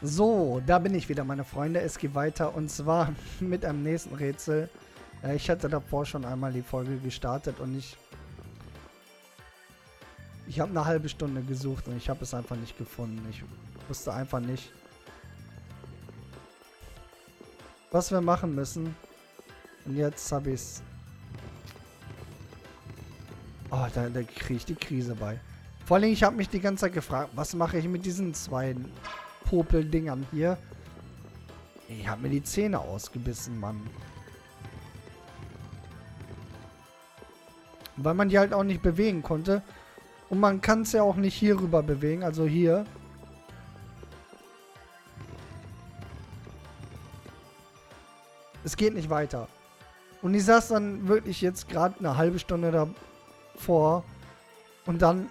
So, da bin ich wieder, meine Freunde. Es geht weiter und zwar mit einem nächsten Rätsel. Ich hatte davor schon einmal die Folge gestartet und ich habe eine halbe Stunde gesucht und ich habe es einfach nicht gefunden. Ich wusste einfach nicht, was wir machen müssen. Und jetzt habe ich es. Oh, da kriege ich die Krise bei. Vor allem, ich habe mich die ganze Zeit gefragt, was mache ich mit diesen zwei Popeldingern hier? Ich habe mir die Zähne ausgebissen, Mann. Weil man die halt auch nicht bewegen konnte. Und man kann es ja auch nicht hier rüber bewegen, also hier. Es geht nicht weiter. Und ich saß dann wirklich jetzt gerade eine halbe Stunde davor. Und dann...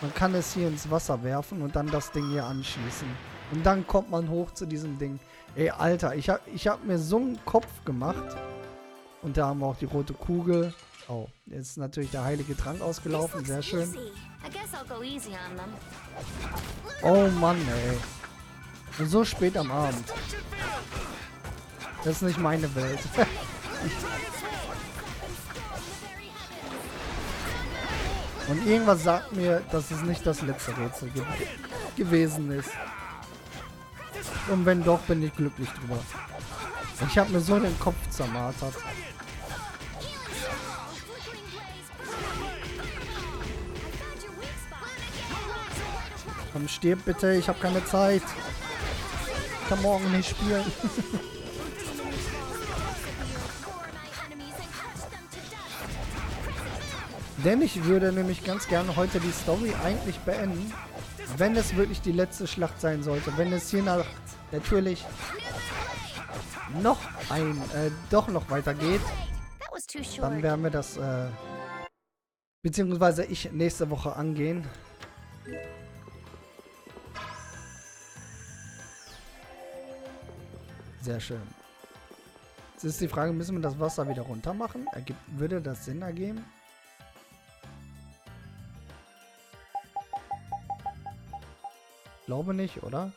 Man kann es hier ins Wasser werfen und dann das Ding hier anschießen. Und dann kommt man hoch zu diesem Ding. Ey, Alter, ich hab mir so einen Kopf gemacht. Und da haben wir auch die rote Kugel. Oh, jetzt ist natürlich der heilige Trank ausgelaufen. Sehr schön. Oh Mann, ey. Und so spät am Abend. Das ist nicht meine Welt. Und irgendwas sagt mir, dass es nicht das letzte Rätsel gewesen ist. Und wenn doch, bin ich glücklich drüber. Ich habe mir so den Kopf zermartert. Komm, stirb bitte, ich habe keine Zeit. Ich kann morgen nicht spielen. Denn ich würde nämlich ganz gerne heute die Story eigentlich beenden, wenn es wirklich die letzte Schlacht sein sollte. Wenn es hier natürlich noch doch noch weitergeht, dann werden wir das, beziehungsweise ich nächste Woche angehen. Sehr schön. Jetzt ist die Frage, müssen wir das Wasser wieder runter machen? Würde das Sinn ergeben? Glaube nicht, oder?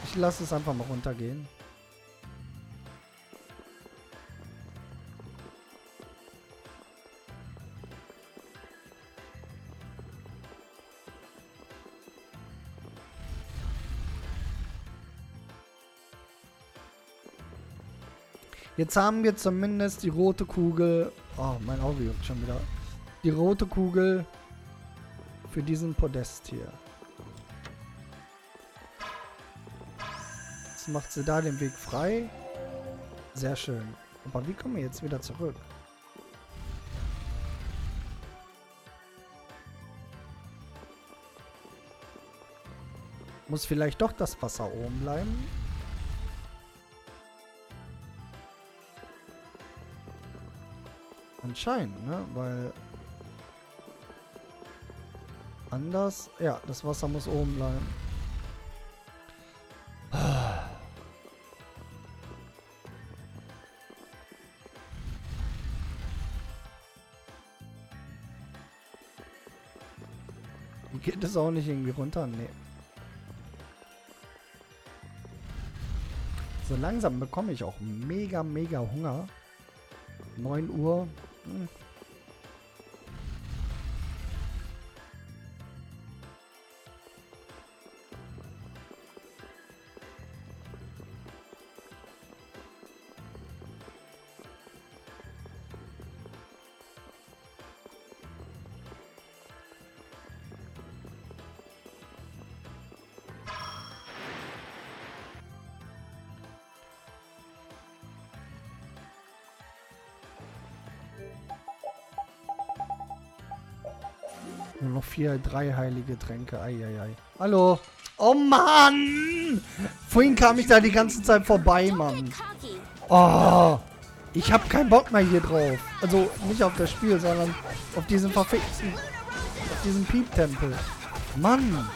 Ich lasse es einfach mal runtergehen. Jetzt haben wir zumindest die rote Kugel. Oh, mein Auge juckt schon wieder. Die rote Kugel für diesen Podest hier. Jetzt macht sie da den Weg frei. Sehr schön. Aber wie kommen wir jetzt wieder zurück? Muss vielleicht doch das Wasser oben bleiben? Anscheinend, ne? Weil... anders... Ja, das Wasser muss oben bleiben. Geht es auch nicht irgendwie runter? Nee. So langsam bekomme ich auch mega Hunger. 9 Uhr. Nur noch 3 heilige Tränke. Eieiei. Hallo. Oh Mann! Vorhin kam ich da die ganze Zeit vorbei, Mann. Oh. Ich hab keinen Bock mehr hier drauf. Also nicht auf das Spiel, sondern auf diesen verfickten... auf diesen Piep-Tempel. Mann.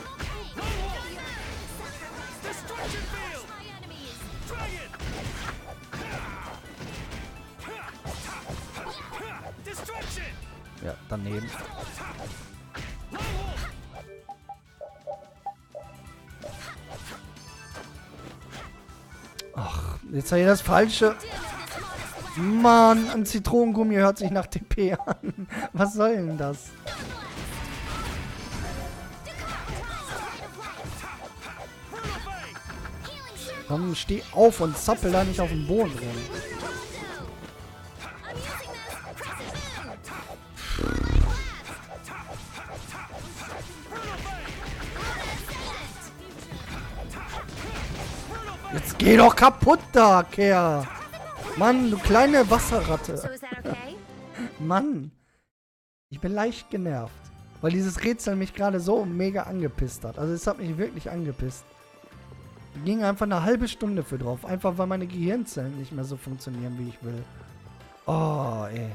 Ja, daneben. Ach, jetzt habe ich das Falsche. Mann, ein Zitronengummi hört sich nach TP an. Was soll denn das? Komm, steh auf und zappel da nicht auf dem Boden rum. Jetzt geh doch kaputt da, Kerl. Mann, du kleine Wasserratte. Mann. Ich bin leicht genervt. Weil dieses Rätsel mich gerade so mega angepisst hat. Also es hat mich wirklich angepisst. Ging einfach eine halbe Stunde für drauf. Einfach weil meine Gehirnzellen nicht mehr so funktionieren, wie ich will. Oh, ey.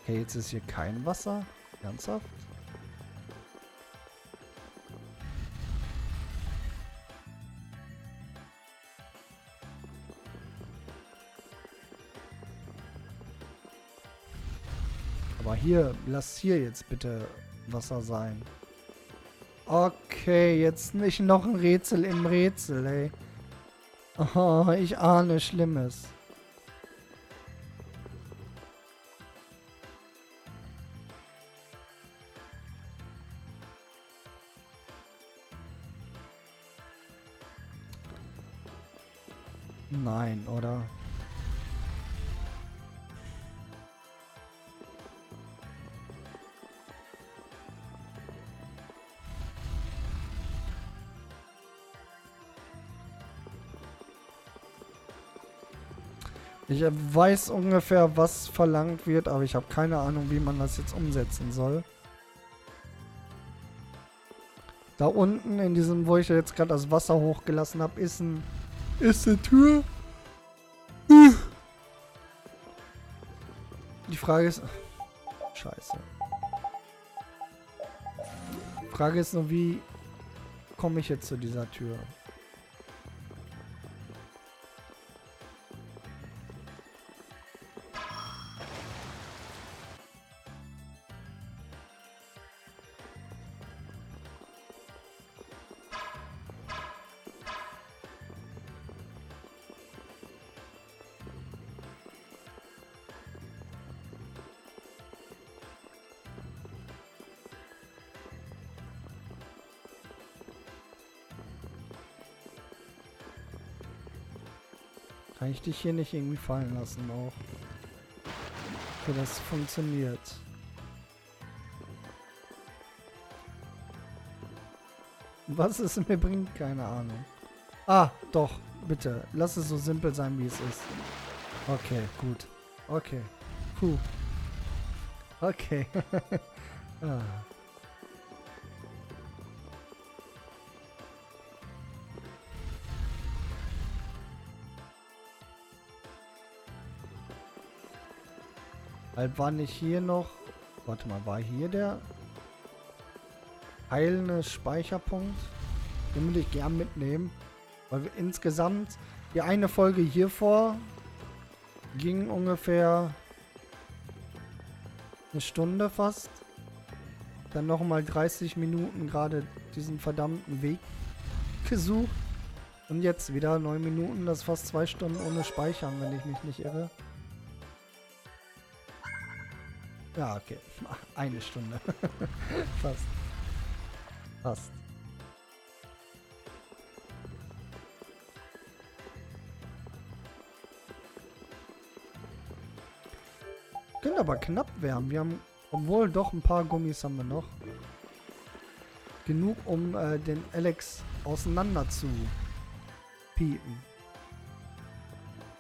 Okay, jetzt ist hier kein Wasser. Ernsthaft? Aber hier, lass hier jetzt bitte Wasser sein. Okay, jetzt nicht noch ein Rätsel im Rätsel, ey. Oh, ich ahne Schlimmes. Nein, oder? Ich weiß ungefähr, was verlangt wird, aber ich habe keine Ahnung, wie man das jetzt umsetzen soll. Da unten in diesem, wo ich jetzt gerade das Wasser hochgelassen habe, ist eine Tür. Die Frage ist... Scheiße. Die Frage ist nur, wie komme ich jetzt zu dieser Tür? Kann ich dich hier nicht irgendwie fallen lassen auch? Okay, das funktioniert. Was es mir bringt, keine Ahnung. Ah, doch, bitte. Lass es so simpel sein, wie es ist. Okay, gut. Okay. Puh. Okay. Ah. Halt war nicht hier noch... Warte mal, war hier der heilende Speicherpunkt? Den würde ich gern mitnehmen. Weil wir insgesamt... Die eine Folge hiervor ging ungefähr eine Stunde fast. Dann nochmal 30 Minuten gerade diesen verdammten Weg gesucht. Und jetzt wieder 9 Minuten. Das ist fast 2 Stunden ohne Speichern, wenn ich mich nicht irre. Ja, okay. Eine Stunde. Fast. Fast. Könnte aber knapp werden. Wir haben, obwohl doch ein paar Gummis haben wir noch. Genug, um den Alex auseinander zu piepen.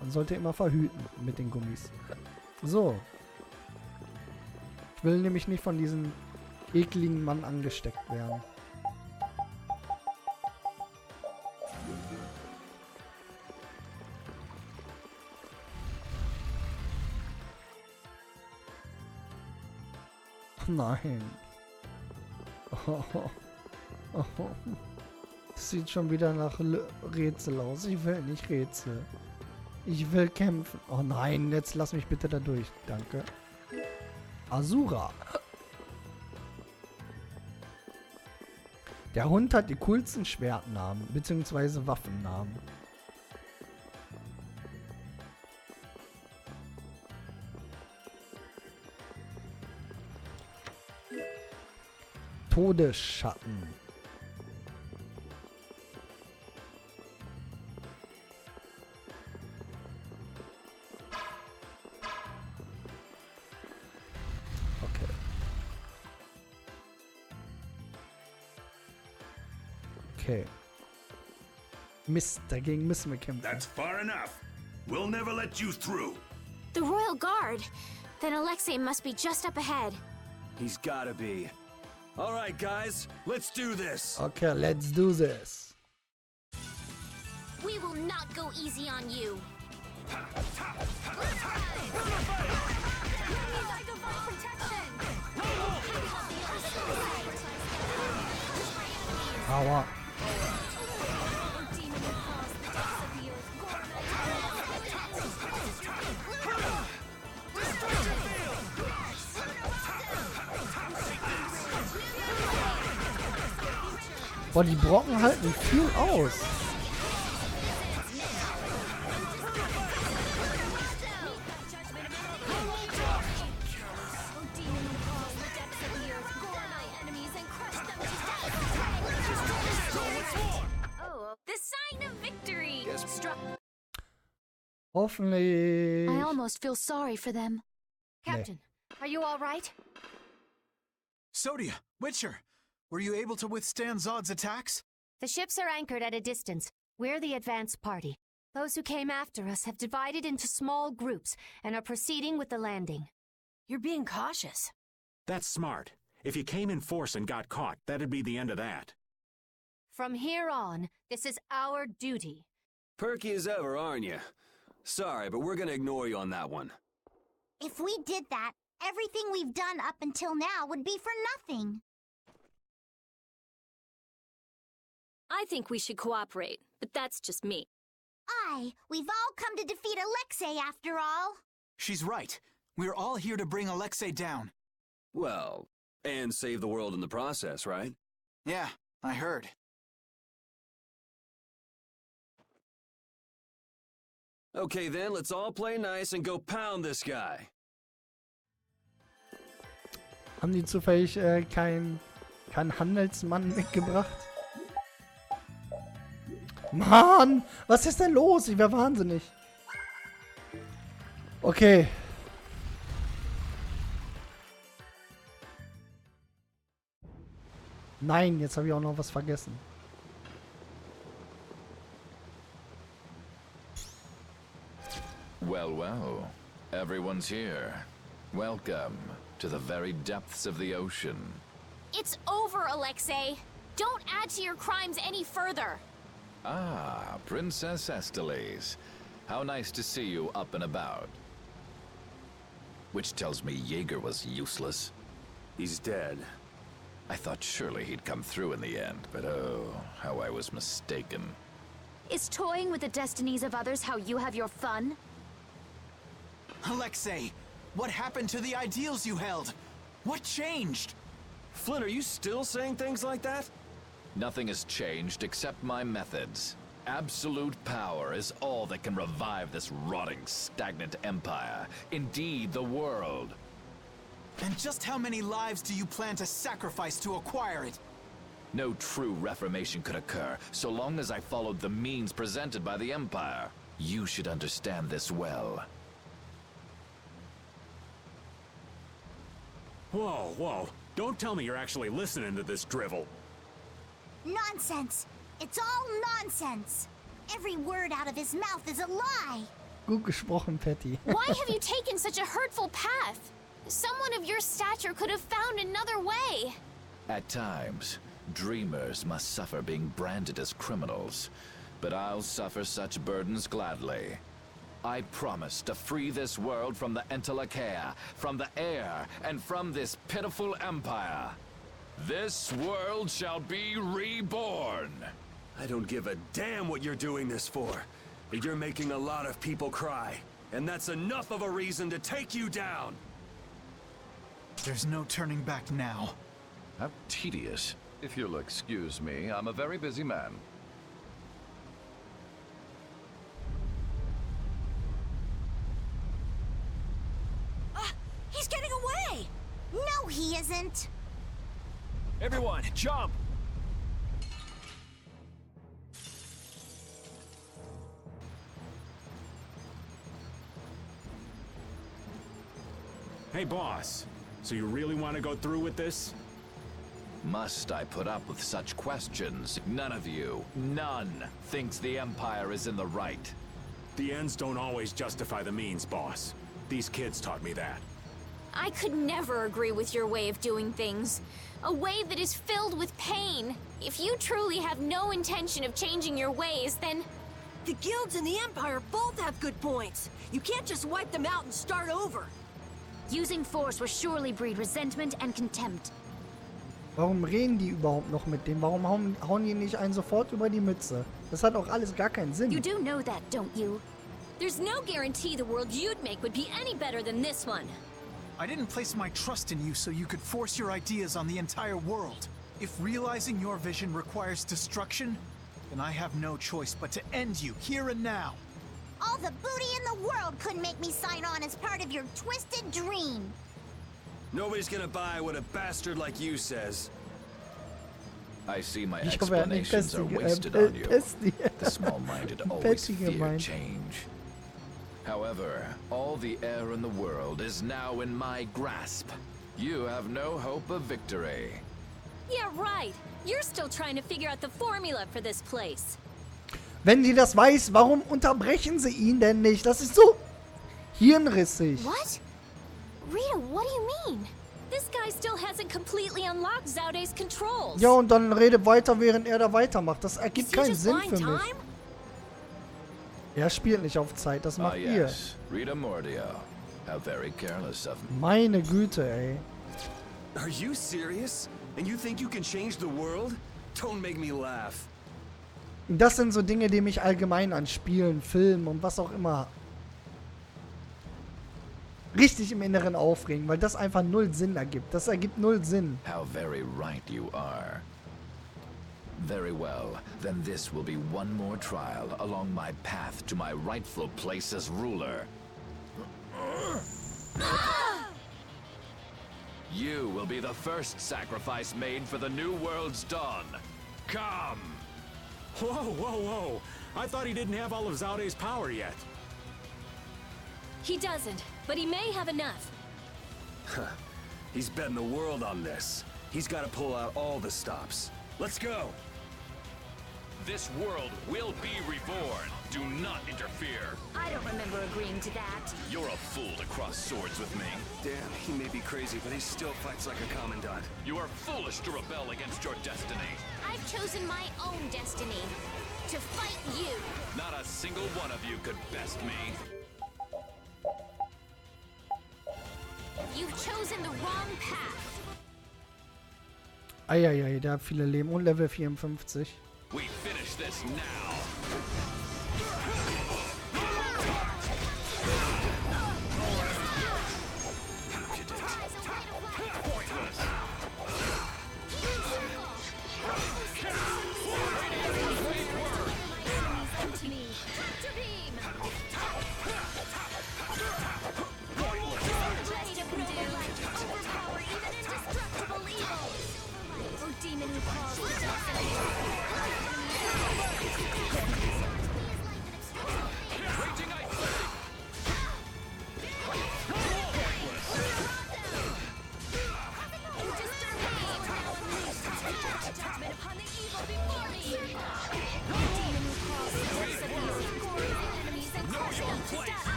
Man sollte immer verhüten mit den Gummis. So. Ich will nämlich nicht von diesem ekligen Mann angesteckt werden. Nein. Oh, oh, oh. Das sieht schon wieder nach Rätsel aus. Ich will nicht Rätsel. Ich will kämpfen. Oh nein, jetzt lass mich bitte da durch. Danke. Asura. Der Hund hat die coolsten Schwertnamen, beziehungsweise Waffennamen. Todesschatten. Okay. Mist, dagegen müssen wir kämpfen. That's far enough. We'll never let you through. The Royal Guard. Then Alexei must be just up ahead. He's gotta be. All right, guys, let's do this. Okay, let's do this. We will not go easy on you. Aua. Boah, die Brocken halten viel aus. Hoffentlich. I almost feel sorry for them. Captain, are you all right? Sodia, Witcher, were you able to withstand Zod's attacks? The ships are anchored at a distance. We're the advance party. Those who came after us have divided into small groups and are proceeding with the landing. You're being cautious. That's smart. If you came in force and got caught, that'd be the end of that. From here on, this is our duty. Perky as ever, aren't you? Sorry, but we're gonna ignore you on that one. If we did that, everything we've done up until now would be for nothing. I think we should cooperate, but that's just me. We've all come to defeat Alexei after all. She's right. We're all here to bring Alexei down. Well, and save the world in the process, right? Yeah, I heard. Okay then, let's all play nice and go pound this guy. Haben die zufällig keinen Handelsmann mitgebracht? Mann, was ist denn los? Ich werde wahnsinnig. Okay. Nein, jetzt habe ich auch noch was vergessen. Well, well, everyone's here. Welcome to the very depths of the ocean. It's over, Alexei. Don't add to your crimes any further. Ah, Princess Estelles. How nice to see you up and about. Which tells me Jaeger was useless. He's dead. I thought surely he'd come through in the end, but oh, how I was mistaken. Is toying with the destinies of others how you have your fun? Alexei, what happened to the ideals you held? What changed? Flynn, are you still saying things like that? Nothing has changed except my methods. Absolute power is all that can revive this rotting, stagnant empire. Indeed, the world. And just how many lives do you plan to sacrifice to acquire it? No true reformation could occur so long as I followed the means presented by the Empire. You should understand this well. Whoa, whoa. Don't tell me you're actually listening to this drivel. Nonsense. It's all nonsense. Every word out of his mouth is a lie. Gut gesprochen, Patty. Why have you taken such a hurtful path? Someone of your stature could have found another way. At times, dreamers must suffer being branded as criminals. But I'll suffer such burdens gladly. I promise to free this world from the Entelakea, from the air, and from this pitiful empire. This world shall be reborn. I don't give a damn what you're doing this for. You're making a lot of people cry, and that's enough of a reason to take you down. There's no turning back now. How tedious. If you'll excuse me, I'm a very busy man. He's getting away! No, he isn't. Everyone, jump! Hey, boss. So you really want to go through with this? Must I put up with such questions? None of you, none, thinks the Empire is in the right. The ends don't always justify the means, boss. These kids taught me that. I could never agree with your way of doing things. A way that is filled with pain. If you truly have no intention of changing your ways, then... The guilds and the Empire both have good points. You can't just wipe them out and start over. Using force will surely breed resentment and contempt. Warum reden die überhaupt noch mit dem? Warum hauen die nicht einen sofort über die Mütze? Das hat auch alles gar keinen Sinn. You do know that, don't you? There's no guarantee the world you'd make would be any better than this one. I didn't place my trust in you so you could force your ideas on the entire world. If realizing your vision requires destruction, then I have no choice but to end you here and now. All the booty in the world couldn't make me sign on as part of your twisted dream. Nobody's gonna buy what a bastard like you says. I see my Ich hoffe, er hat nicht explanations are wasted on you. The small-minded always fear change. However, all the air in the world is now in my grasp. You have no hope of victory. Yeah, right. You're still trying to figure out the formula for this place. Wenn sie das weiß, warum unterbrechen sie ihn denn nicht? Das ist so hirnrissig. What? Rita, what do you mean? This guy still hasn't completely unlocked Zaude's controls. Ja, und dann rede weiter, während er da weitermacht. Das ergibt keinen Sinn für mich. Er spielt nicht auf Zeit, das macht ihr. Rita Mordio. How very careless of me. Meine Güte, ey. Are you serious? And you think you can change the world? Don't make me laugh. Das sind so Dinge, die mich allgemein an Spielen, Filmen und was auch immer richtig im Inneren aufregen, weil das einfach null Sinn ergibt. Das ergibt null Sinn. How very right you are. Very well, then this will be one more trial along my path to my rightful place as ruler. You will be the first sacrifice made for the new world's dawn. Come! Whoa, whoa, whoa! I thought he didn't have all of Zaude's power yet. He doesn't, but he may have enough. He's betting the world on this. He's got to pull out all the stops. Let's go! This world will be reborn. Do not interfere. I don't remember agreeing to that. You're a fool to cross swords with me. Damn, he may be crazy, but he still fights like a commandant. You are foolish to rebel against your destiny. I've chosen my own destiny. To fight you. Not a single one of you could best me. You've chosen the wrong path. Eieiei, der hat viele Leben und Level 54. We finish this now.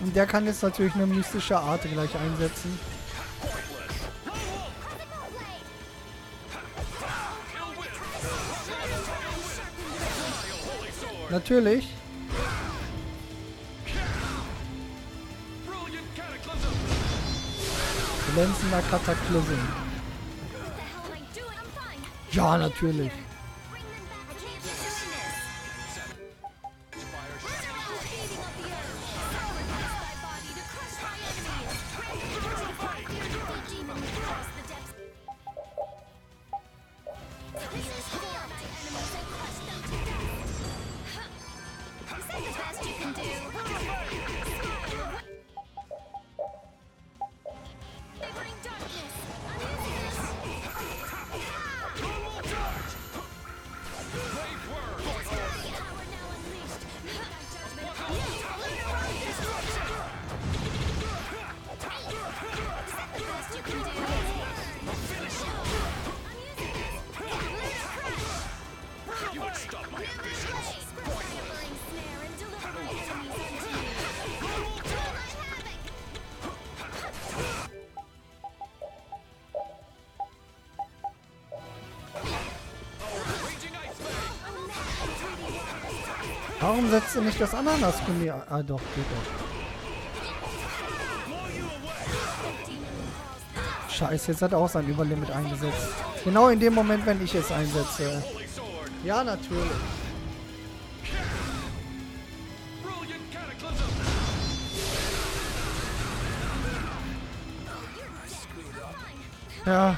Und der kann jetzt natürlich eine mystische Art gleich einsetzen. Natürlich. Glänzender Kataklysm. Ja, natürlich. Warum setzt du nicht das Ananasgummi an? Ah, doch, geht doch. Scheiße, jetzt hat er auch sein Überlimit eingesetzt. Genau in dem Moment, wenn ich es einsetze. Ja, natürlich. Ja.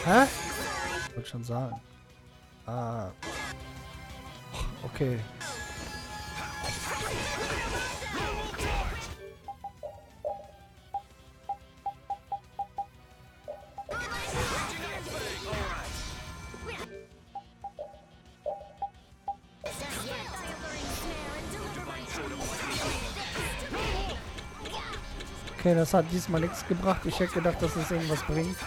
Hä? Ich wollte schon sagen. Ah. Okay. Okay, das hat diesmal nichts gebracht. Ich hätte gedacht, dass es irgendwas bringt.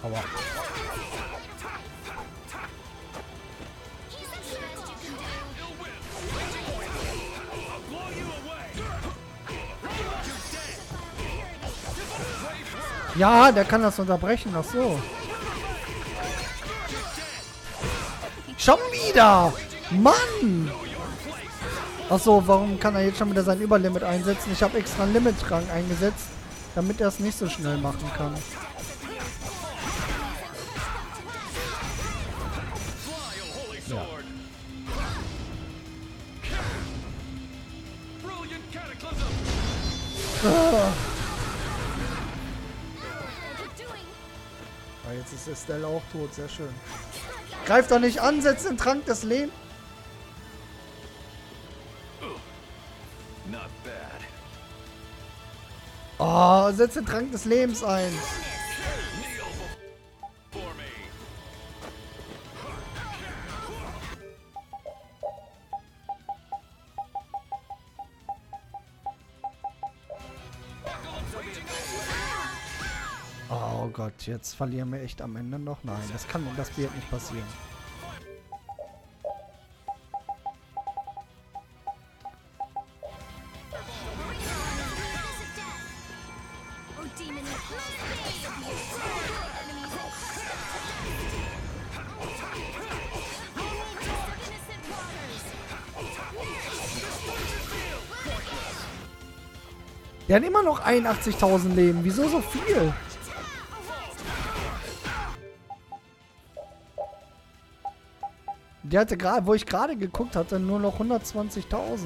Aber ja, der kann das unterbrechen. Ach so. Schon wieder! Mann! Ach so, warum kann er jetzt schon wieder sein Überlimit einsetzen? Ich habe extra einen Limit-Rang eingesetzt, damit er es nicht so schnell machen kann. Ja. Ah, jetzt ist Estelle auch tot, sehr schön. Greif doch nicht an, setz den Trank des Lebens. Oh, setz den Trank des Lebens ein. Oh Gott, jetzt verlieren wir echt am Ende noch. Nein, das wird nicht passieren. Der hat immer noch 81.000 Leben. Wieso so viel? Der hatte gerade, wo ich gerade geguckt hatte, nur noch 120.000.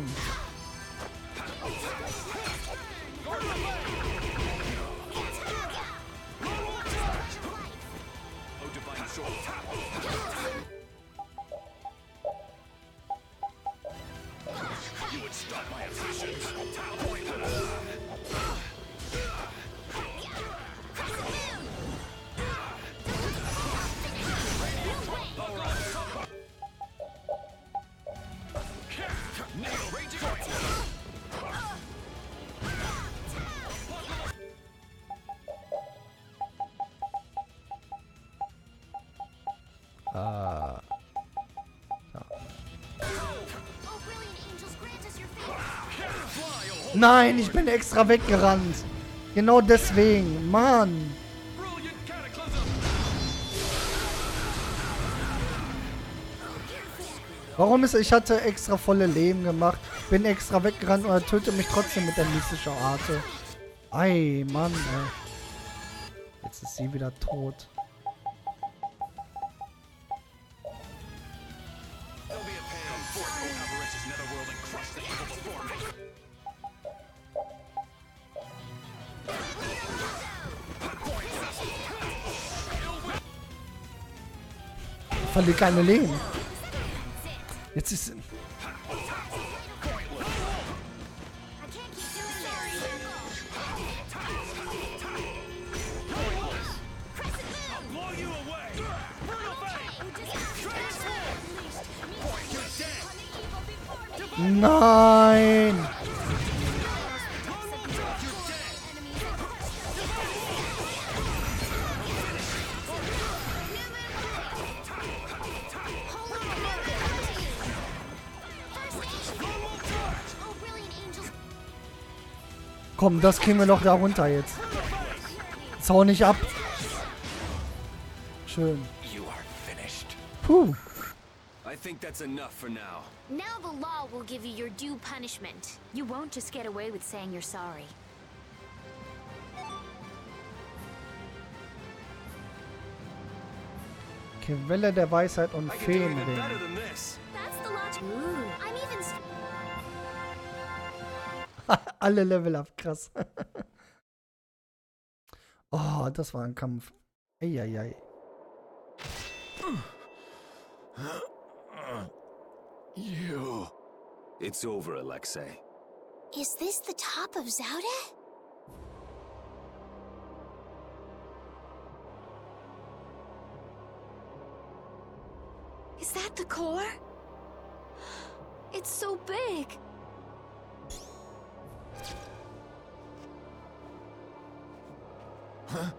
Ja. Nein, ich bin extra weggerannt. Genau deswegen. Mann. Warum ist... Ich hatte extra volle Leben gemacht. Bin extra weggerannt und er tötet mich trotzdem mit der mystischen Arte. Ei, Mann, ey. Jetzt ist sie wieder tot. Verliert keine Leben. Jetzt ist... Nein! Komm, das kriegen wir doch da runter jetzt. Jetzt hau nicht ab. Schön. Puh. I think that's enough for now. Now the law will give you your due punishment. You won't just get away with saying you're sorry. Quelle der Weisheit und I can do even Feenring. better than this. That's the logic. I'm even. Alle Level up, krass. Oh, das war ein Kampf. Eieiei. You. It's over, Alexei. Is this the top of Zaude? Is that the core? It's so big. Huh?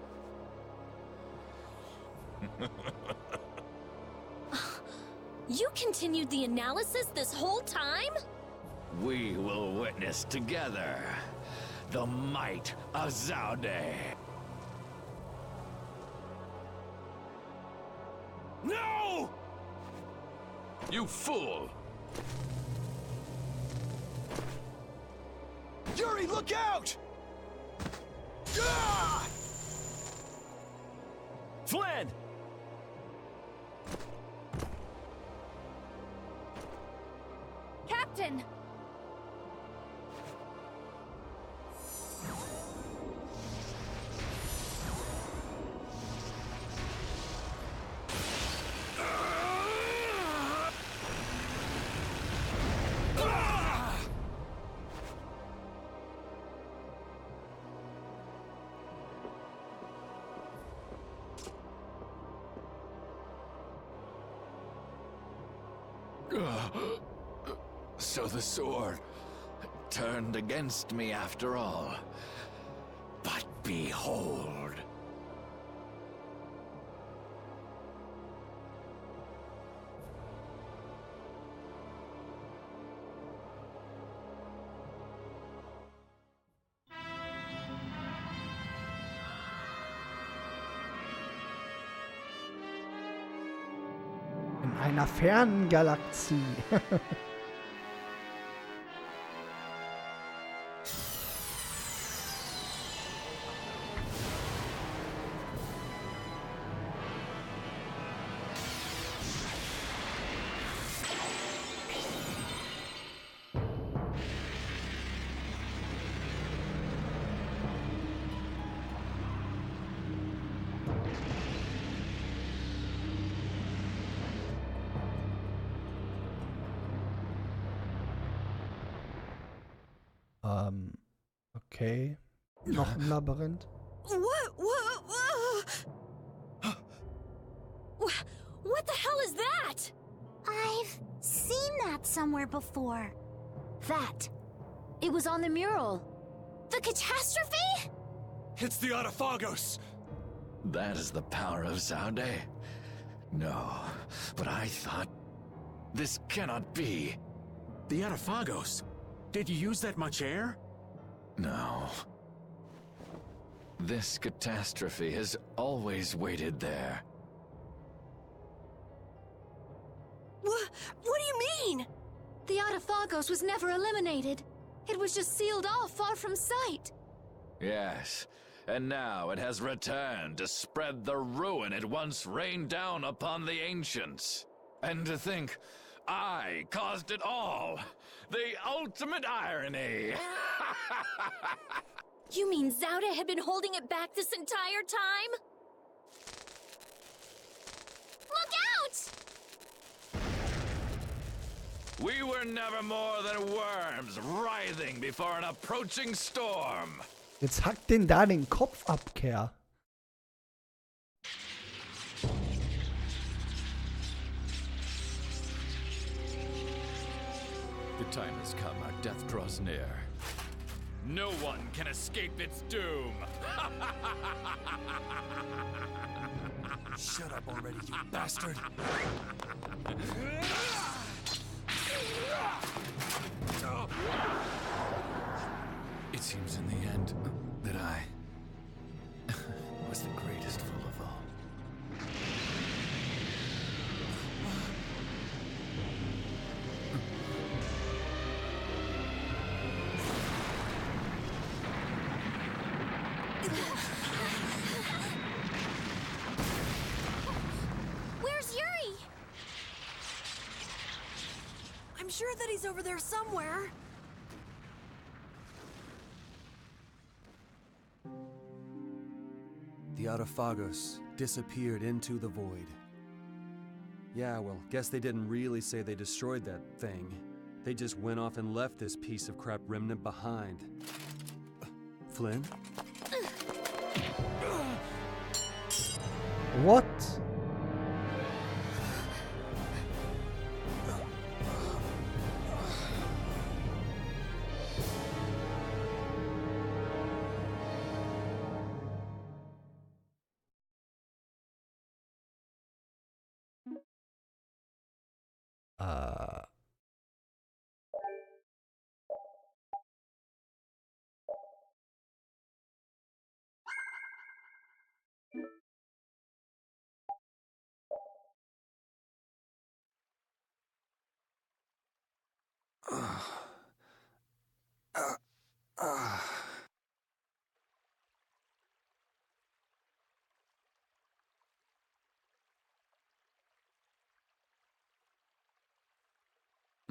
You continued the analysis this whole time? We will witness together the might of Zaude. No! You fool! Yuri, look out! Ah! Flynn! Captain! So the sword turned against me after all. But behold. In einer fernen Galaxie. Okay. Noch ein Labyrinth. What the hell is that? I've seen that somewhere before. That. It was on the mural. The catastrophe? It's the Autophagos! That is the power of Zaude. No, but I thought... This cannot be. The Autophagos. Did you use that much air? No. This catastrophe has always waited there. What do you mean? The Autophagos was never eliminated. It was just sealed off far from sight. Yes, and now it has returned to spread the ruin it once rained down upon the ancients. And to think, I caused it all. The ultimate irony. You mean Zaude had been holding it back this entire time? Look out! We were never more than worms writhing before an approaching storm. Jetzt hackt den da den Kopf ab, Kerl. The time has come, our death draws near. No one can escape its doom. Shut up already, you bastard! It seems in the end that I was the greatest fool of all. Where's Yuri? I'm sure that he's over there somewhere. The Autophagos disappeared into the void. Yeah, well, guess they didn't really say they destroyed that thing. They just went off and left this piece of crap remnant behind. Flynn? What?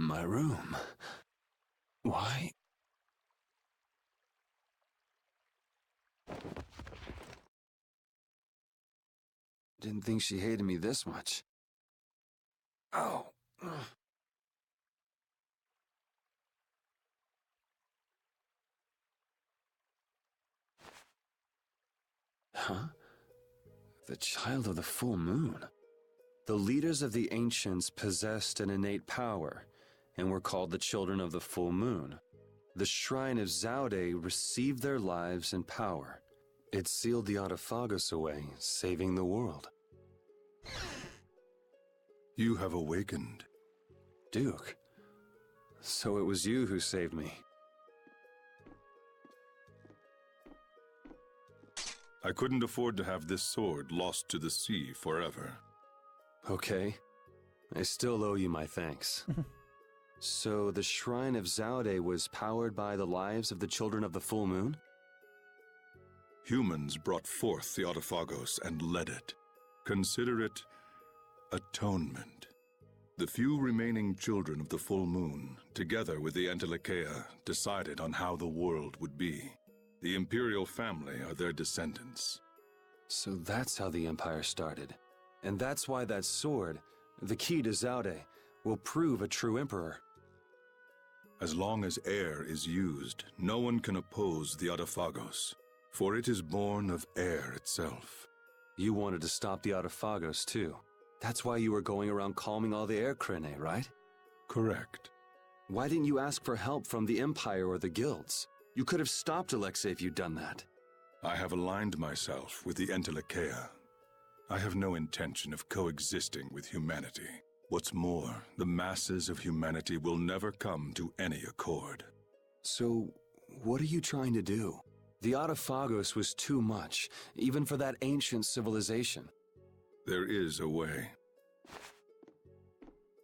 My room. Why? Didn't think she hated me this much. Oh. Huh? The child of the full moon. The leaders of the ancients possessed an innate power, and were called the children of the full moon. The shrine of Zaude received their lives and power. It sealed the Autophagos away, saving the world. You have awakened. Duke, so it was you who saved me. I couldn't afford to have this sword lost to the sea forever. Okay. I still owe you my thanks. So the Shrine of Zaude was powered by the lives of the children of the full moon? Humans brought forth the Autophagos and led it. Consider it atonement. The few remaining children of the full moon, together with the Entelecheia, decided on how the world would be. The imperial family are their descendants. So that's how the Empire started. And that's why that sword, the key to Zaude, will prove a true emperor. As long as air is used, no one can oppose the Autophagos, for it is born of air itself. You wanted to stop the Autophagos too. That's why you were going around calming all the air crinae, right? Correct. Why didn't you ask for help from the Empire or the guilds? You could have stopped Alexei if you'd done that. I have aligned myself with the Entelecheia. I have no intention of coexisting with humanity. What's more, the masses of humanity will never come to any accord. So, what are you trying to do? The Autophagos was too much, even for that ancient civilization. There is a way.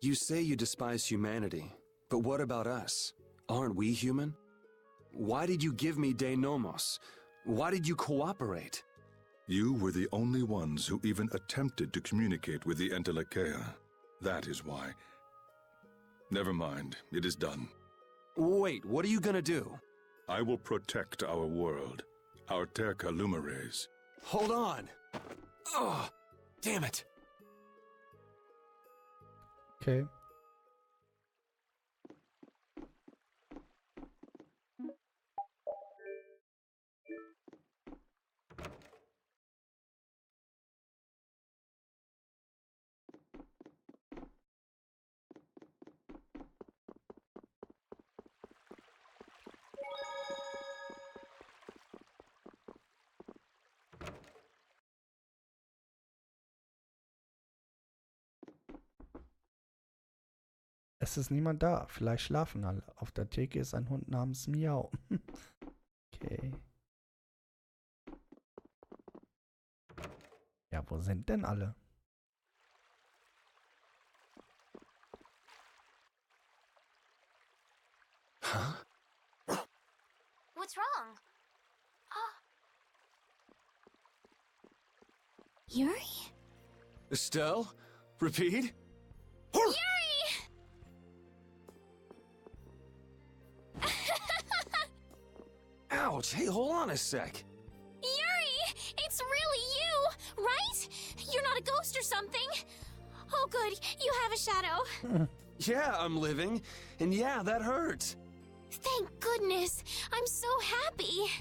You say you despise humanity, but what about us? Aren't we human? Why did you give me De Nomos? Why did you cooperate? You were the only ones who even attempted to communicate with the Entelekea. That is why. Never mind, it is done. Wait, what are you gonna do? I will protect our world, our Terca Lumares. Hold on! Oh, damn it! Okay. Es ist niemand da. Vielleicht schlafen alle. Auf der Theke ist ein Hund namens Miau. Okay. Ja, wo sind denn alle? Huh? What's wrong? Yuri? Estelle? Repeat? Yuri! Ouch! Hey, hold on a sec. Yuri! It's really you, right? You're not a ghost or something? Oh good, you have a shadow. Yeah, I'm living. And yeah, that hurts. Thank goodness. I'm so happy.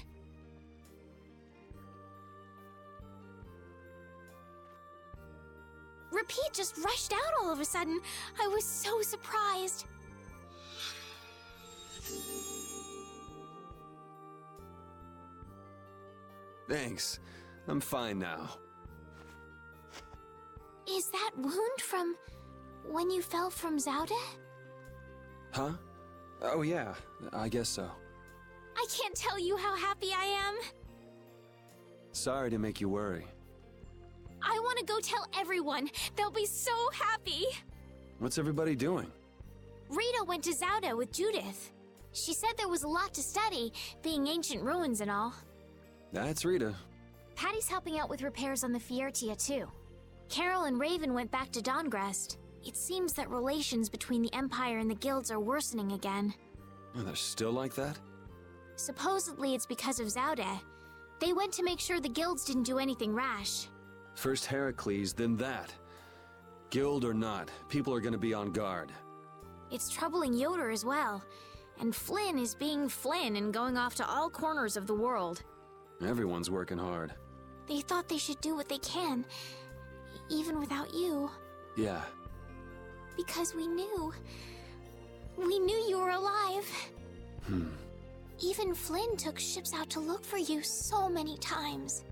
Repeat just rushed out all of a sudden. I was so surprised. Thanks. I'm fine now. Is that wound from when you fell from Zaude? Huh? Oh yeah, I guess so. I can't tell you how happy I am. Sorry to make you worry. I want to go tell everyone. They'll be so happy. What's everybody doing? Rita went to Zaude with Judith. She said there was a lot to study, being ancient ruins and all. That's Rita. Patty's helping out with repairs on the Fiertia too. Carol and Raven went back to Dongrest. It seems that relations between the Empire and the guilds are worsening again. Oh, they're still like that? Supposedly it's because of Zaude. They went to make sure the guilds didn't do anything rash. First Heracles, then that. Guild or not, people are gonna be on guard. It's troubling Yoder as well. And Flynn is being Flynn and going off to all corners of the world. Everyone's working hard. They thought they should do what they can, even without you. Yeah. Because we knew. We knew you were alive. Even Flynn took ships out to look for you so many times.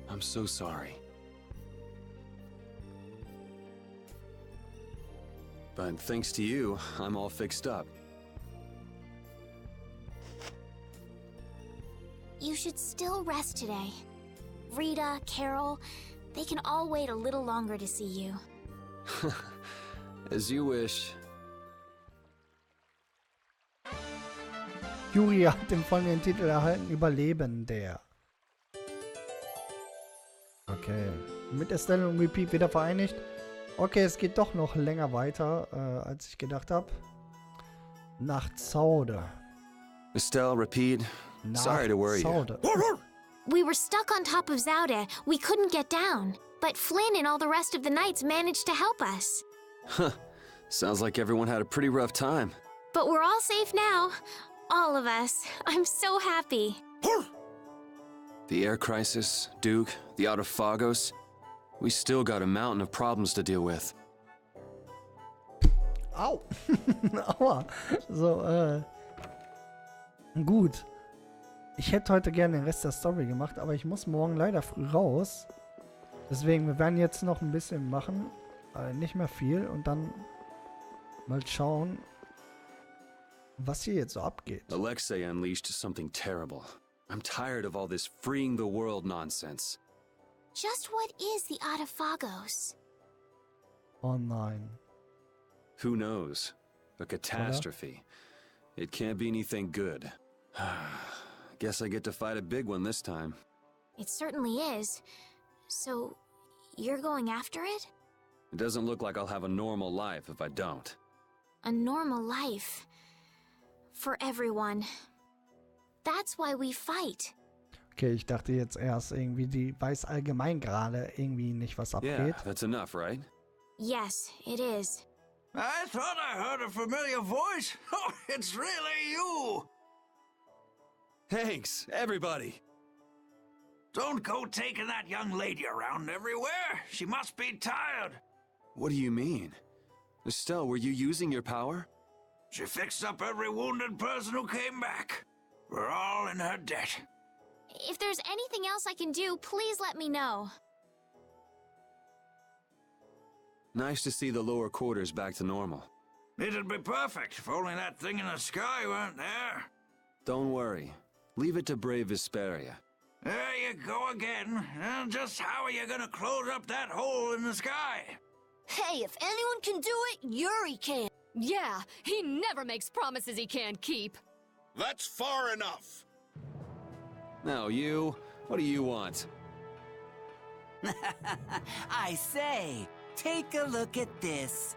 I'm so sorry. But thanks to you, I'm all fixed up. You should still rest today. Rita, Carol, they can all wait a little longer to see you. As you wish. Yuri hat den folgenden Titel erhalten: Überlebender. Okay. Mit Estelle und Repeat wieder vereinigt. Okay, es geht doch noch länger weiter, als ich gedacht habe. Nach Zaude. Estelle, Repeat. Sorry to worry you. We were stuck on top of Zaude. We couldn't get down. But Flynn and all the rest of the knights managed to help us. Huh. Sounds like everyone had a pretty rough time. But we're all safe now. All of us. I'm so happy. The air crisis, Duke, the Autophagos. We still got a mountain of problems to deal with. Au. Aua. So, gut. Ich hätte heute gerne den Rest der Story gemacht, aber ich muss morgen leider früh raus. Deswegen, wir werden jetzt noch ein bisschen machen. Nicht mehr viel. Und dann mal schauen, was hier jetzt so abgeht. Alexei unleashed something terrible. I'm tired of all this freeing the world nonsense. Just what is the Autophagos? Oh nein. Who knows? A catastrophe. It can't be anything good. Guess I get to fight a big one this time. It certainly is. So, you're going after it? It doesn't look like I'll have a normal life if I don't. A normal life. For everyone. That's why we fight. Okay, ich dachte jetzt erst irgendwie, die weiß allgemein gerade irgendwie nicht, was abgeht. Yeah, that's enough, right? Yes, it is. I thought I heard a familiar voice. Oh, it's really you. Thanks, everybody. Don't go taking that young lady around everywhere. She must be tired. What do you mean? Estelle, were you using your power? She fixed up every wounded person who came back. We're all in her debt. If there's anything else I can do, please let me know. Nice to see the lower quarters back to normal. It'd be perfect if only that thing in the sky weren't there. Don't worry. Leave it to brave Vesperia. There you go again. And just how are you gonna close up that hole in the sky? Hey, if anyone can do it, Yuri can. Yeah, he never makes promises he can't keep. That's far enough. Now you, what do you want? I say, take a look at this.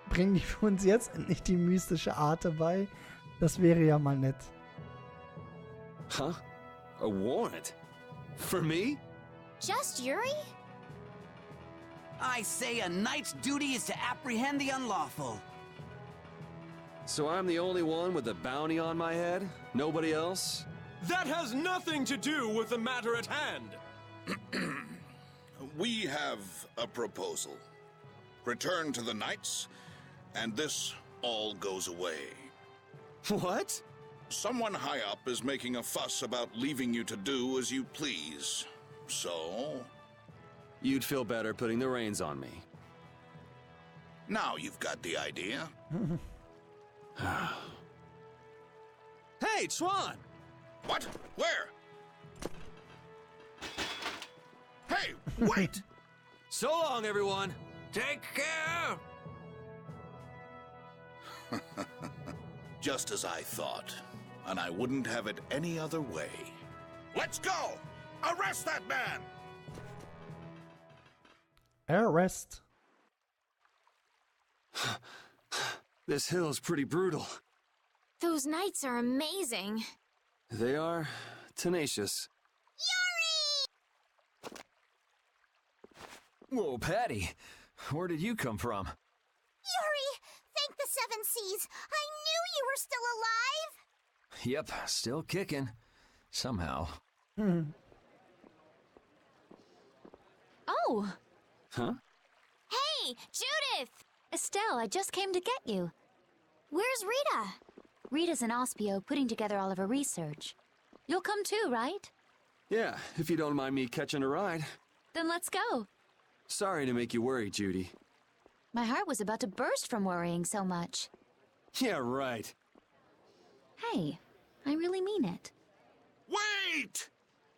Bringen die uns jetzt endlich die mystische Arte bei? Das wäre ja mal nett. Huh? A warrant? For me? Just Yuri? I say a knight's duty is to apprehend the unlawful. So I'm the only one with a bounty on my head? Nobody else? That has nothing to do with the matter at hand. We have a proposal. Return to the knights, and this all goes away. What? Someone high up is making a fuss about leaving you to do as you please. So? You'd feel better putting the reins on me. Now you've got the idea. Hey, Swan! What? Where? Hey, wait! So long, everyone! Take care! Just as I thought. And I wouldn't have it any other way. Let's go! Arrest that man! Arrest. This hill's pretty brutal. Those knights are amazing. They are tenacious. Whoa, Patty. Where did you come from? Yuri! Thank the Seven Seas! I knew you were still alive! Yep, still kicking. Somehow. Oh! Huh? Hey, Judith! Estelle, I just came to get you. Where's Rita? Rita's in Ospio putting together all of her research. You'll come too, right? Yeah, if you don't mind me catching a ride. Then let's go. Sorry to make you worry, Judy. My heart was about to burst from worrying so much. Yeah, right. Hey, I really mean it. Wait!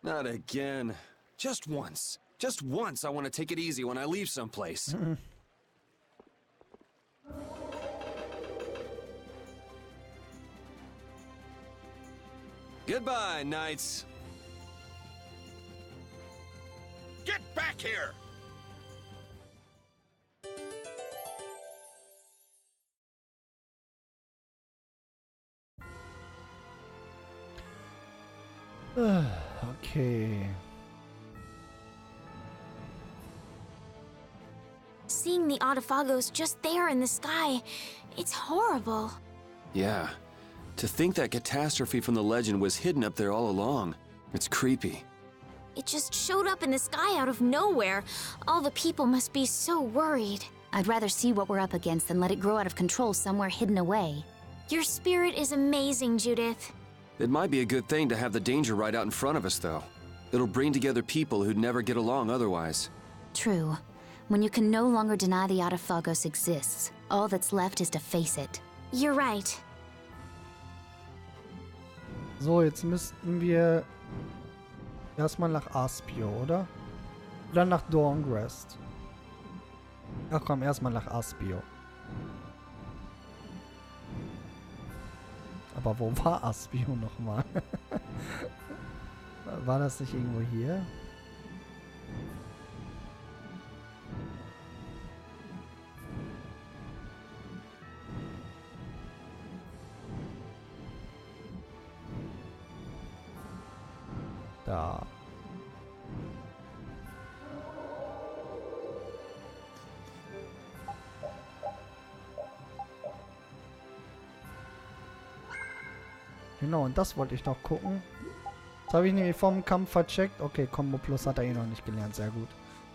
Not again. Just once. Just once I want to take it easy when I leave someplace. Goodbye, knights. Get back here! Okay. Seeing the Autophagos just there in the sky, it's horrible. Yeah. To think that catastrophe from the legend was hidden up there all along. It's creepy. It just showed up in the sky out of nowhere. All the people must be so worried. I'd rather see what we're up against than let it grow out of control somewhere hidden away. Your spirit is amazing, Judith. It might be a good thing to have the danger right out in front of us, though. It'll bring together people who'd never get along otherwise. True. When you can no longer deny the Autophagos exists, all that's left is to face it. You're right. So, jetzt müssten wir erstmal nach Aspio, oder? Oder nach Dawngrest. Ach komm, erstmal nach Aspio. Aber wo war Aspio nochmal? War das nicht irgendwo hier? Da. Genau, und das wollte ich noch gucken. Das habe ich nämlich vom Kampf vercheckt. Okay, Combo Plus hat er eh noch nicht gelernt. Sehr gut.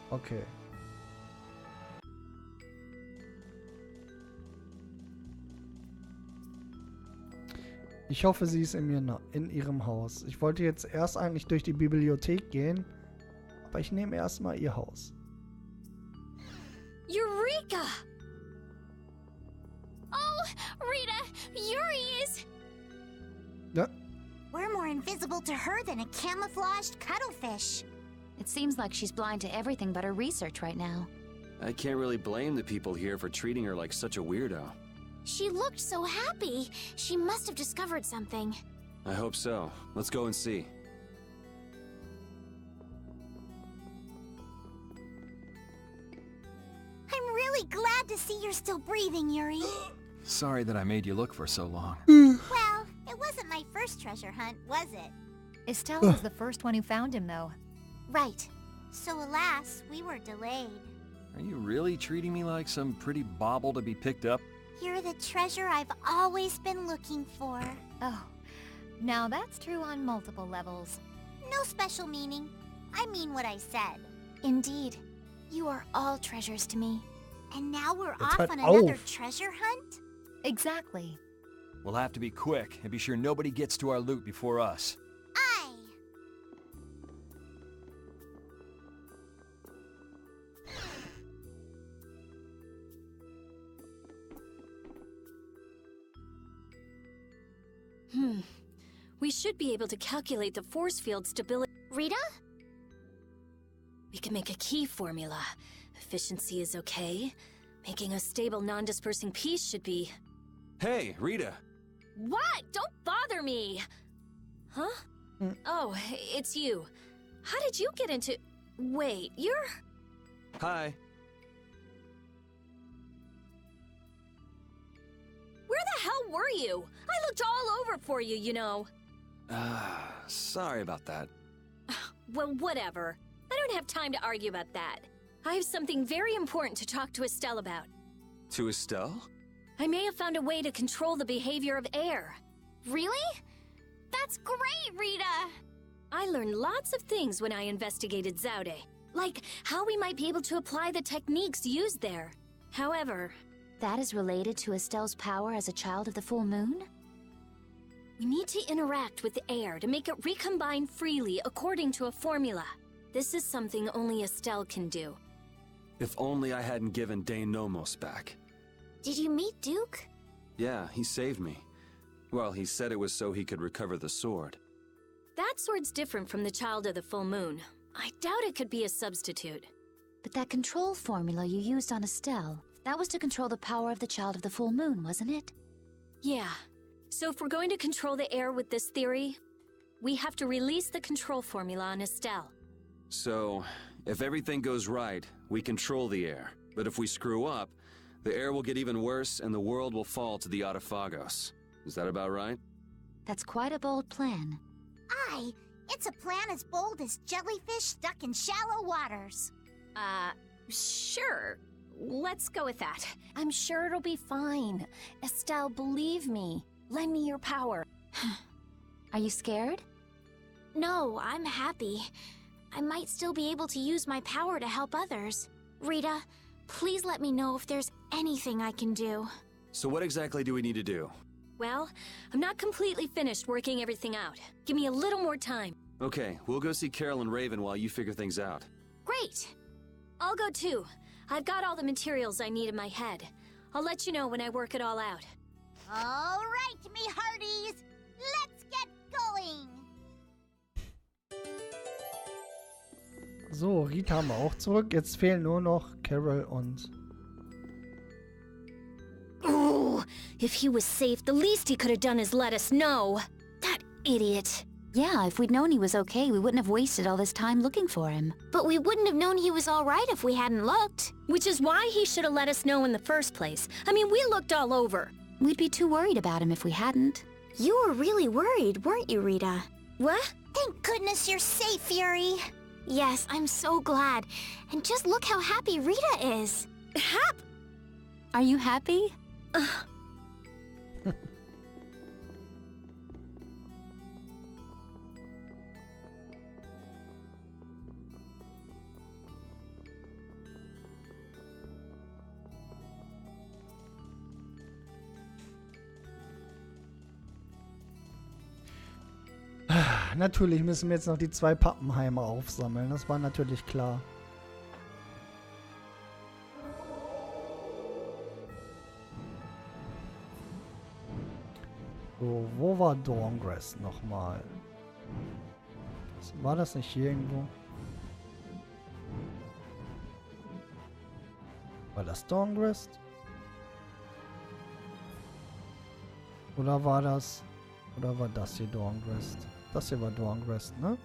Okay. Ich hoffe, sie ist in ihrem Haus. Ich wollte jetzt erst eigentlich durch die Bibliothek gehen, aber ich nehme erstmal ihr Haus. Eureka! Oh, Rita, Yuri is... Ja. We're more invisible to her than a camouflaged cuttlefish. It seems like she's blind to everything but her research right now. I can't really blame the people here for treating her like such a weirdo. She looked so happy. She must have discovered something. I hope so. Let's go and see. I'm really glad to see you're still breathing, Yuri. Sorry that I made you look for so long. Well, it wasn't my first treasure hunt, was it? Estelle was the first one who found him, though. Right. So alas, we were delayed. Are you really treating me like some pretty bauble to be picked up? You're the treasure I've always been looking for. Oh, now that's true on multiple levels. No special meaning. I mean what I said. Indeed. You are all treasures to me. And now we're Jetzt off hört on another auf. treasure hunt? Exactly. We'll have to be quick and be sure nobody gets to our loot before us. Aye. We should be able to calculate the force field stability. Rita? We can make a key formula. Efficiency is okay. Making a stable, non-dispersing piece should be... Hey, Rita! What? Don't bother me! Huh? Oh, it's you. How did you get into... Wait, you're... Hi. Where the hell were you? I looked all over for you, you know. Sorry about that. Well, whatever. I don't have time to argue about that. I have something very important to talk to Estelle about. To Estelle? I may have found a way to control the behavior of air. Really? That's great, Rita! I learned lots of things when I investigated Zaude, like how we might be able to apply the techniques used there. However... That is related to Estelle's power as a child of the full moon? We need to interact with the air to make it recombine freely according to a formula. This is something only Estelle can do. If only I hadn't given Dane Nomos back. Did you meet Duke? Yeah, he saved me. Well, he said it was so he could recover the sword. That sword's different from the Child of the Full Moon. I doubt it could be a substitute. But that control formula you used on Estelle, that was to control the power of the Child of the Full Moon, wasn't it? Yeah. So if we're going to control the air with this theory, we have to release the control formula on Estelle. So, if everything goes right, we control the air. But if we screw up, the air will get even worse and the world will fall to the Autophagos. Is that about right? That's quite a bold plan. Aye. It's a plan as bold as jellyfish stuck in shallow waters. Sure. Let's go with that. I'm sure it'll be fine. Estelle, believe me. Lend me your power. Are you scared? No, I'm happy. I might still be able to use my power to help others. Rita, please let me know if there's anything I can do. So what exactly do we need to do? Well, I'm not completely finished working everything out. Give me a little more time. Okay, we'll go see Carol and Raven while you figure things out. Great! I'll go too. I've got all the materials I need in my head. I'll let you know when I work it all out. All right, me hearties. Let's get going. So, Rita haben wir auch zurück. Jetzt fehlen nur noch Carol und... Oh, if he was safe, the least he could have done is let us know. That idiot. Yeah, if we'd known he was okay, we wouldn't have wasted all this time looking for him. But we wouldn't have known he was all right if we hadn't looked. Which is why he should have let us know in the first place. I mean, we looked all over. We'd be too worried about him if we hadn't. You were really worried, weren't you, Rita? What? Thank goodness you're safe, Fury. Yes, I'm so glad. And just look how happy Rita is. Are you happy? Natürlich müssen wir jetzt noch die 2 Pappenheimer aufsammeln. Das war natürlich klar. So, wo war Dawngrass nochmal? War das nicht hier irgendwo? War das Dawngrass? Oder war das... Oder war das hier Dawngrass? Das hier war Dawngrass, ne?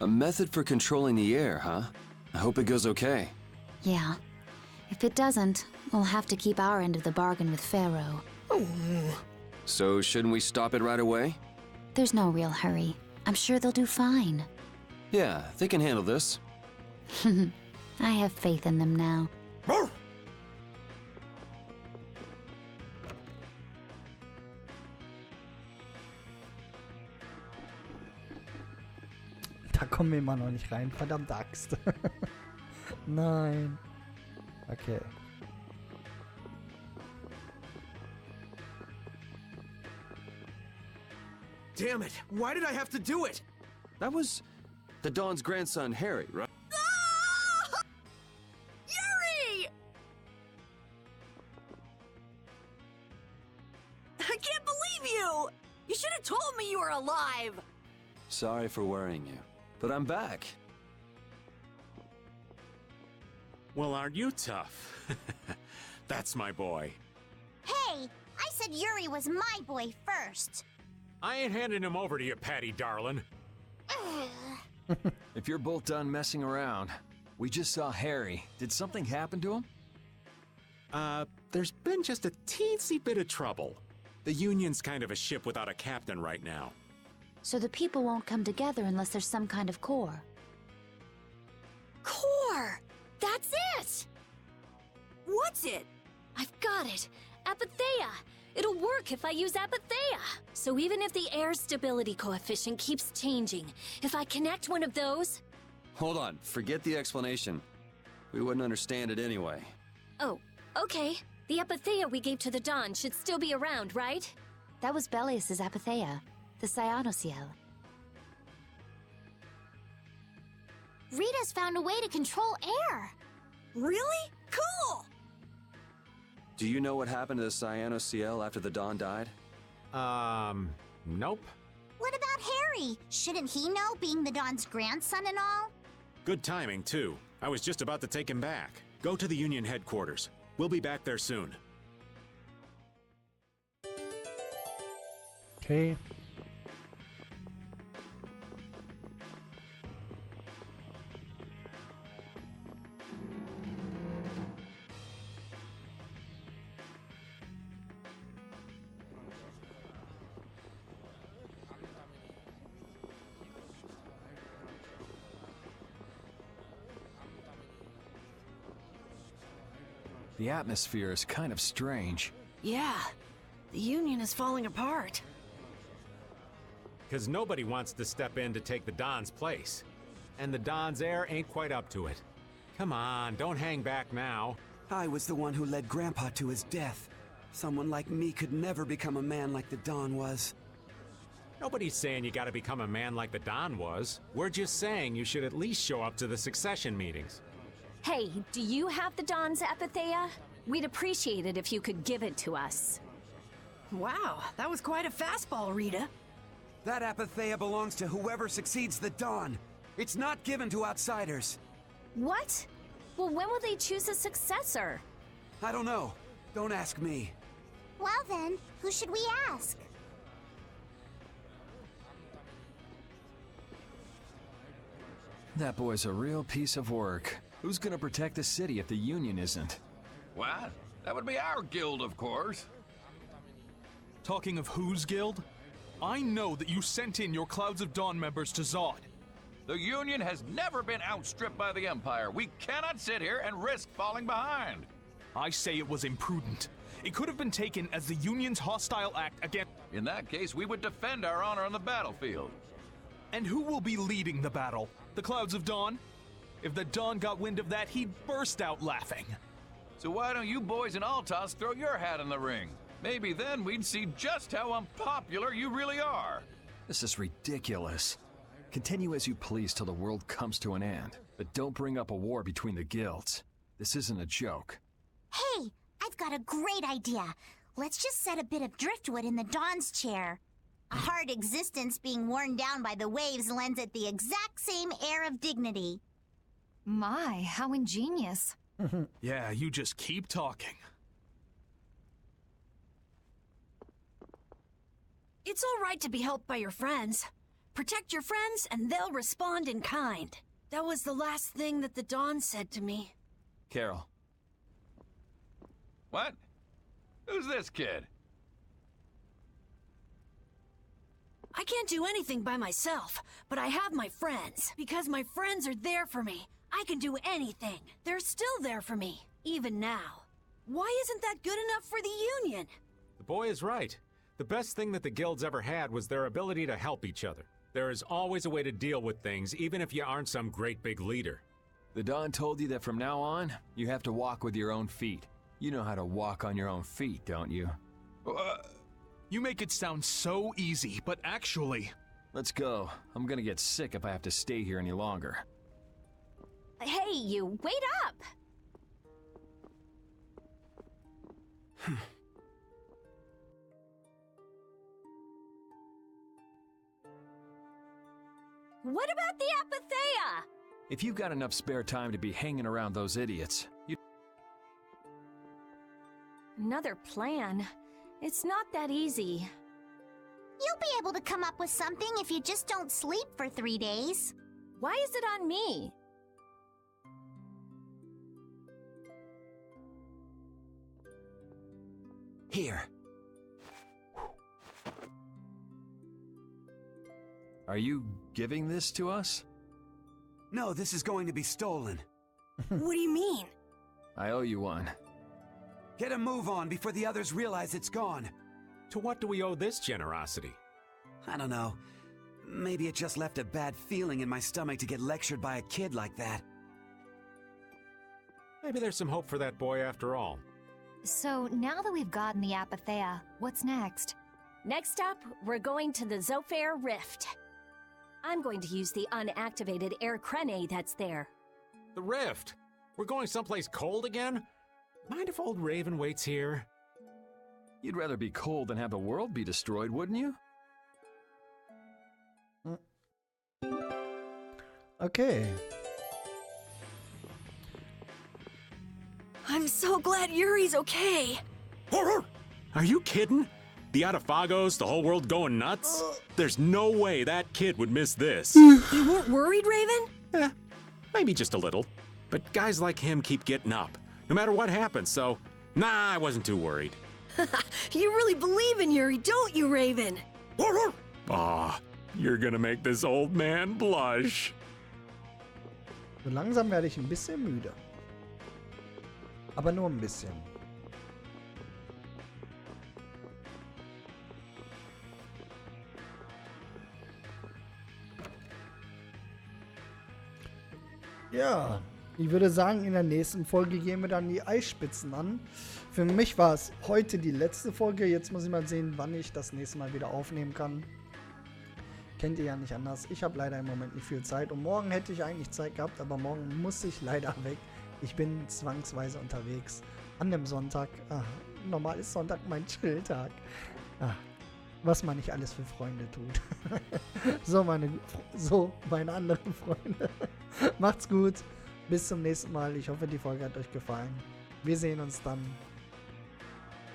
A method for controlling the air, huh? I hope it goes okay. Yeah. If it doesn't, we'll have to keep our end of the bargain with Pharaoh. So shouldn't we stop it right away? There's no real hurry. I'm sure they'll do fine. Yeah, they can handle this. I have faith in them now. Da kommen wir immer noch nicht rein. Verdammte Axt. Nein. Okay. Damn it! Why did I have to do it? That was the Dawn's grandson, Harry, right? Yuri! I can't believe you! You should have told me you were alive! Sorry for worrying you, but I'm back. Well, aren't you tough? That's my boy. Hey, I said Yuri was my boy first. I ain't handing him over to you, Patty darling. If you're both done messing around, we just saw Harry. Did something happen to him? There's been just a teensy bit of trouble. The Union's kind of a ship without a captain right now. So the people won't come together unless there's some kind of core. Core! That's it! What's it? I've got it. Apatheia. It'll work if I use Apatheia. So even if the air stability coefficient keeps changing, if I connect one of those... Hold on, forget the explanation. We wouldn't understand it anyway. Oh, okay. The Apatheia we gave to the Dawn should still be around, right? That was Belius's Apatheia, the Cyanociel. Rita's found a way to control air. Really? Cool! Do you know what happened to the Cyanociel after the Dawn died? Nope. What about Harry? Shouldn't he know, being the Dawn's grandson and all? Good timing, too. I was just about to take him back. Go to the Union headquarters. We'll be back there soon. Okay. The atmosphere is kind of strange. Yeah, the Union is falling apart. Because nobody wants to step in to take the Don's place. And the Don's heir ain't quite up to it. Come on, don't hang back now. I was the one who led Grandpa to his death. Someone like me could never become a man like the Don was. Nobody's saying you gotta become a man like the Don was. We're just saying you should at least show up to the succession meetings. Hey, do you have the Don's epithea? We'd appreciate it if you could give it to us. Wow, that was quite a fastball, Rita. That epithea belongs to whoever succeeds the Don. It's not given to outsiders. What? Well, when will they choose a successor? I don't know. Don't ask me. Well then, who should we ask? That boy's a real piece of work. Who's gonna protect the city if the Union isn't? What? That would be our guild, of course. Talking of whose guild? I know that you sent in your Clouds of Dawn members to Zod. The Union has never been outstripped by the Empire. We cannot sit here and risk falling behind. I say it was imprudent. It could have been taken as the Union's hostile act against... In that case, we would defend our honor on the battlefield. And who will be leading the battle? The Clouds of Dawn? If the Dawn got wind of that, he'd burst out laughing. So why don't you boys in Altos throw your hat in the ring? Maybe then we'd see just how unpopular you really are. This is ridiculous. Continue as you please till the world comes to an end, but don't bring up a war between the guilds. This isn't a joke. Hey, I've got a great idea. Let's just set a bit of driftwood in the Dawn's chair. A hard existence being worn down by the waves lends it the exact same air of dignity. My, how ingenious. Yeah, you just keep talking. It's all right to be helped by your friends. Protect your friends and they'll respond in kind. That was the last thing that the Dawn said to me. Carol. What? Who's this kid? I can't do anything by myself, but I have my friends. Because my friends are there for me, I can do anything. They're still there for me, even now. Why isn't that good enough for the Union? The boy is right. The best thing that the guilds ever had was their ability to help each other. There is always a way to deal with things, even if you aren't some great big leader. The Don told you that from now on, you have to walk with your own feet. You know how to walk on your own feet, don't you? You make it sound so easy, but actually... Let's go. I'm gonna get sick if I have to stay here any longer. Hey, you, wait up! What about the epithea? If you've got enough spare time to be hanging around those idiots, you... Another plan? It's not that easy. You'll be able to come up with something if you just don't sleep for 3 days. Why is it on me? Here. Are you giving this to us? No, this is going to be stolen. What do you mean? I owe you one. Get a move on before the others realize it's gone. To what do we owe this generosity? I don't know. Maybe it just left a bad feeling in my stomach to get lectured by a kid like that. Maybe there's some hope for that boy after all. So, now that we've gotten the epithea, what's next? Next up, we're going to the Zophair Rift. I'm going to use the unactivated air crene that's there. The Rift? We're going someplace cold again? Mind if old Raven waits here? You'd rather be cold than have the world be destroyed, wouldn't you? Okay. I'm so glad Yuri's okay. Are you kidding? The Autophagos, the whole world going nuts? There's no way that kid would miss this. You weren't worried, Raven? Maybe just a little. But guys like him keep getting up, no matter what happens, so nah, I wasn't too worried. You really believe in Yuri, don't you, Raven? Aw, you're gonna make this old man blush. So langsam werde ich ein bisschen müde. Aber nur ein bisschen. Ja, ich würde sagen, in der nächsten Folge gehen wir dann die Eisspitzen an. Für mich war es heute die letzte Folge. Jetzt muss ich mal sehen, wann ich das nächste Mal wieder aufnehmen kann. Kennt ihr ja nicht anders. Ich habe leider im Moment nicht viel Zeit. Und morgen hätte ich eigentlich Zeit gehabt, aber morgen muss ich leider weg. Ich bin zwangsweise unterwegs. An dem Sonntag. Normal ist Sonntag mein Chilltag. Was man nicht alles für Freunde tut. so, meine anderen Freunde. Macht's gut. Bis zum nächsten Mal. Ich hoffe, die Folge hat euch gefallen. Wir sehen uns dann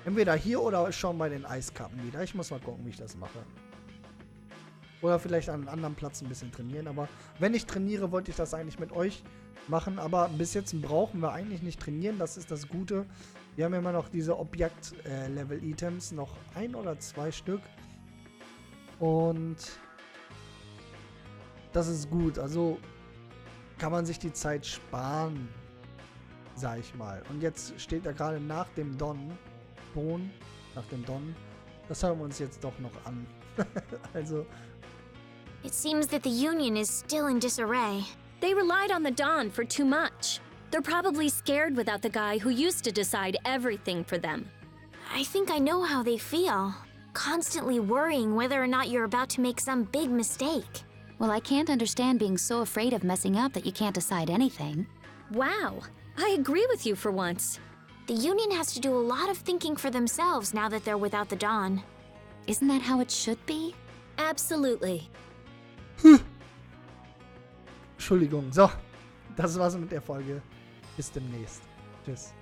entweder hier oder schon bei den Eiskappen wieder. Ich muss mal gucken, wie ich das mache. Oder vielleicht an einem anderen Platz ein bisschen trainieren. Aber wenn ich trainiere, wollte ich das eigentlich mit euch machen. Aber bis jetzt brauchen wir eigentlich nicht trainieren. Das ist das Gute. Wir haben immer noch diese Objekt-Level-Items. Noch 1 oder 2 Stück. Und das ist gut. Also kann man sich die Zeit sparen, sag ich mal. Und jetzt steht er gerade nach dem Don. Nach dem Don. Das hören wir uns jetzt doch noch an. Also. It seems that the Union is still in disarray. They relied on the Dawn for too much. They're probably scared without the guy who used to decide everything for them. I think I know how they feel. Constantly worrying whether or not you're about to make some big mistake. Well, I can't understand being so afraid of messing up that you can't decide anything. Wow, I agree with you for once. The Union has to do a lot of thinking for themselves now that they're without the Dawn. Isn't that how it should be? Absolutely. Entschuldigung. So, das war's mit der Folge. Bis demnächst. Tschüss.